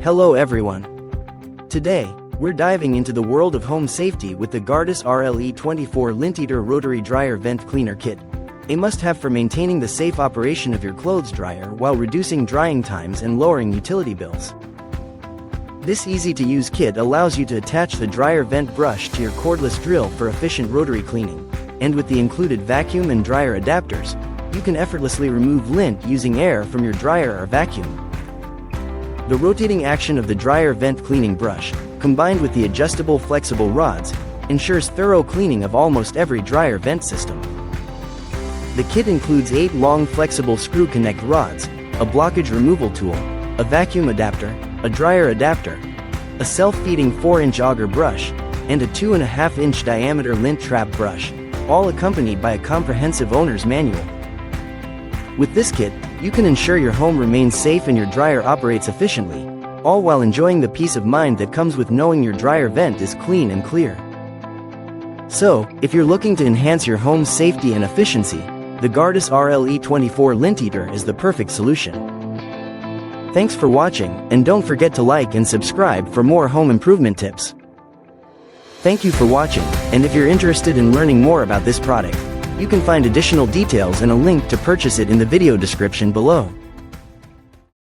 Hello everyone. Today, we're diving into the world of home safety with the Gardus RLE24 LintEater Rotary Dryer Vent Cleaner Kit, a must-have for maintaining the safe operation of your clothes dryer while reducing drying times and lowering utility bills. This easy-to-use kit allows you to attach the dryer vent brush to your cordless drill for efficient rotary cleaning, and with the included vacuum and dryer adapters, you can effortlessly remove lint using air from your dryer or vacuum. The rotating action of the dryer vent cleaning brush, combined with the adjustable flexible rods, ensures thorough cleaning of almost every dryer vent system. The kit includes 8 long flexible screw connect rods, a blockage removal tool, a vacuum adapter, a dryer adapter, a self-feeding 4-inch auger brush, and a 2.5-inch diameter lint trap brush, all accompanied by a comprehensive owner's manual. With this kit, you can ensure your home remains safe and your dryer operates efficiently, all while enjoying the peace of mind that comes with knowing your dryer vent is clean and clear. So, if you're looking to enhance your home's safety and efficiency, the Gardus RLE24 LintEater is the perfect solution. Thanks for watching, and don't forget to like and subscribe for more home improvement tips. Thank you for watching, and if you're interested in learning more about this product, you can find additional details and a link to purchase it in the video description below.